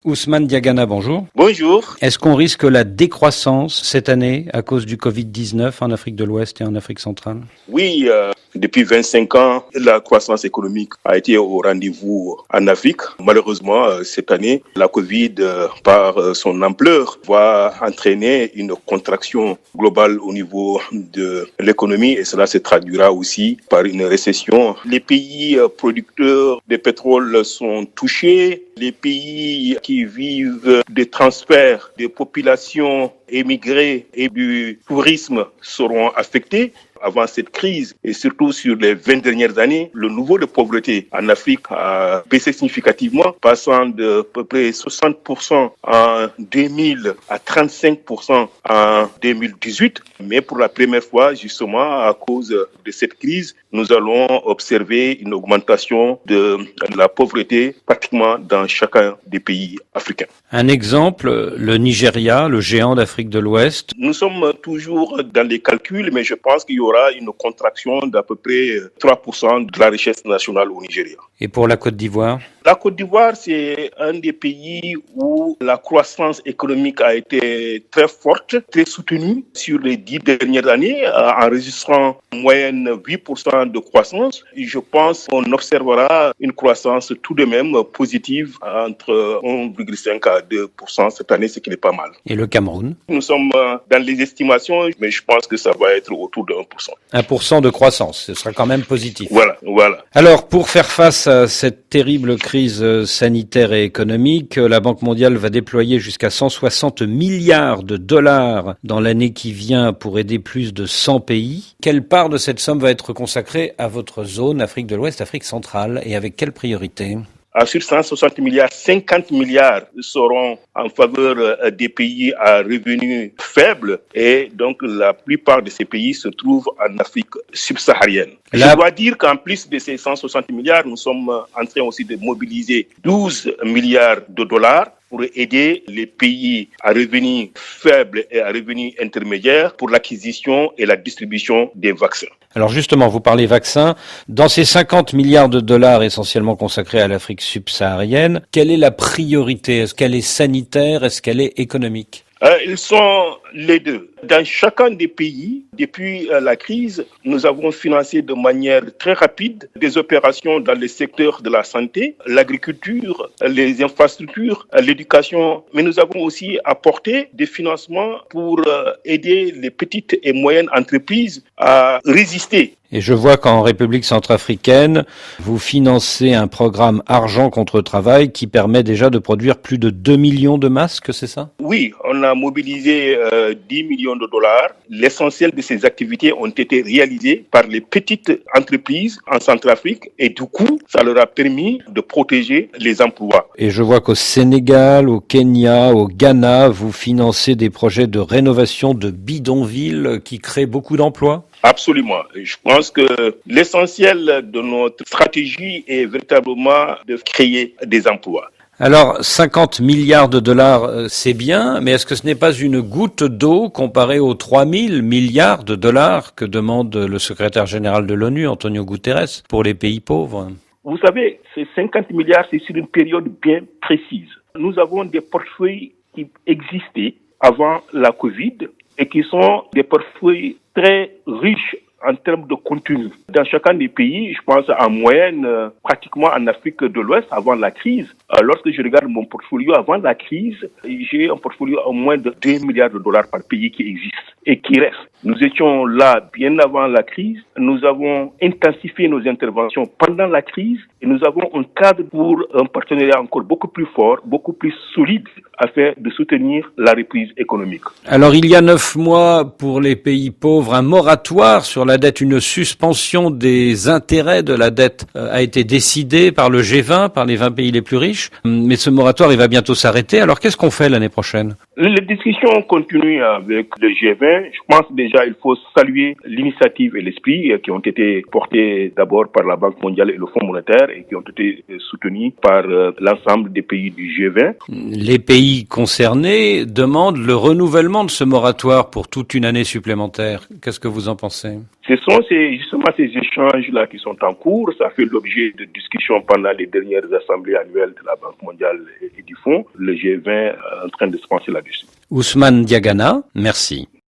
Ousmane Diagana, bonjour. Bonjour. Est-ce qu'on risque la décroissance cette année à cause du Covid-19 en Afrique de l'Ouest et en Afrique centrale? Oui, depuis 25 ans, la croissance économique a été au rendez-vous en Afrique. Malheureusement, cette année, la Covid, par son ampleur, va entraîner une contraction globale au niveau de l'économie et cela se traduira aussi par une récession. Les pays producteurs de pétrole sont touchés. Les pays qui vivent des transferts des populations émigrées et du tourisme seront affectés. Avant cette crise et surtout sur les 20 dernières années, le niveau de pauvreté en Afrique a baissé significativement, passant de à peu près 60% en 2000 à 35% en 2018. Mais pour la première fois, justement, à cause de cette crise, nous allons observer une augmentation de la pauvreté pratiquement dans chacun des pays africains. Un exemple, le Nigeria, le géant d'Afrique de l'Ouest. Nous sommes toujours dans les calculs, mais je pense qu'il y aura une contraction d'à peu près 3% de la richesse nationale au Nigeria. Et pour la Côte d'Ivoire? La Côte d'Ivoire, c'est un des pays où la croissance économique a été très forte, très soutenue sur les 10 dernières années, enregistrant en moyenne 8% de croissance. Et je pense qu'on observera une croissance tout de même positive entre 1,5 à 2% cette année, ce qui n'est pas mal. Et le Cameroun? Nous sommes dans les estimations, mais je pense que ça va être autour de 1%. 1% de croissance, ce sera quand même positif. Voilà. Alors, pour faire face à cette terrible crise sanitaire et économique, la Banque mondiale va déployer jusqu'à 160 milliards de dollars dans l'année qui vient pour aider plus de 100 pays. Quelle part de cette somme va être consacrée à votre zone, Afrique de l'Ouest, Afrique centrale, et avec quelle priorité? Sur 160 milliards, 50 milliards seront en faveur des pays à revenus faibles et donc la plupart de ces pays se trouvent en Afrique subsaharienne. Je dois dire qu'en plus de ces 160 milliards, nous sommes en train aussi de mobiliser 12 milliards de dollars pour aider les pays à revenus faibles et à revenus intermédiaires pour l'acquisition et la distribution des vaccins. Alors justement, vous parlez vaccins. Dans ces 50 milliards de dollars essentiellement consacrés à l'Afrique subsaharienne, quelle est la priorité? Est-ce qu'elle est sanitaire? Est-ce qu'elle est économique? Ils sont les deux. Dans chacun des pays, depuis la crise, nous avons financé de manière très rapide des opérations dans les secteurs de la santé, l'agriculture, les infrastructures, l'éducation, mais nous avons aussi apporté des financements pour aider les petites et moyennes entreprises à résister. Et je vois qu'en République centrafricaine, vous financez un programme Argent contre Travail qui permet déjà de produire plus de 2 millions de masques, c'est ça? Oui, on a mobilisé 10 millions de dollars. L'essentiel de ces activités ont été réalisées par les petites entreprises en Centrafrique et du coup, ça leur a permis de protéger les emplois. Et je vois qu'au Sénégal, au Kenya, au Ghana, vous financez des projets de rénovation de bidonvilles qui créent beaucoup d'emplois? Absolument. Je pense que l'essentiel de notre stratégie est véritablement de créer des emplois. Alors, 50 milliards de dollars, c'est bien, mais est-ce que ce n'est pas une goutte d'eau comparée aux 3000 milliards de dollars que demande le secrétaire général de l'ONU, Antonio Guterres, pour les pays pauvres? Vous savez, ces 50 milliards, c'est sur une période bien précise. Nous avons des portefeuilles qui existaient avant la Covid et qui sont des portefeuilles très riches en termes de contenu. Dans chacun des pays, je pense en moyenne, pratiquement en Afrique de l'Ouest, avant la crise, lorsque je regarde mon portfolio avant la crise, j'ai un portfolio à moins de 2 milliards de dollars par pays qui existe et qui reste. Nous étions là bien avant la crise, nous avons intensifié nos interventions pendant la crise et nous avons un cadre pour un partenariat encore beaucoup plus fort, beaucoup plus solide afin de soutenir la reprise économique. Alors il y a 9 mois, pour les pays pauvres, un moratoire sur la dette, une suspension des intérêts de la dette a été décidée par le G20, par les 20 pays les plus riches. Mais ce moratoire, il va bientôt s'arrêter. Alors qu'est-ce qu'on fait l'année prochaine? Les discussions continuent avec le G20. Je pense déjà il faut saluer l'initiative et l'esprit qui ont été portés d'abord par la Banque mondiale et le Fonds monétaire et qui ont été soutenus par l'ensemble des pays du G20. Les pays concernés demandent le renouvellement de ce moratoire pour toute une année supplémentaire. Qu'est-ce que vous en pensez? Ce sont justement ces échanges-là qui sont en cours. Ça fait l'objet de discussions pendant les dernières assemblées annuelles de la Banque mondiale et du Fonds. Le G20 est en train de se pencher là-dessus. Ousmane Diagana, merci.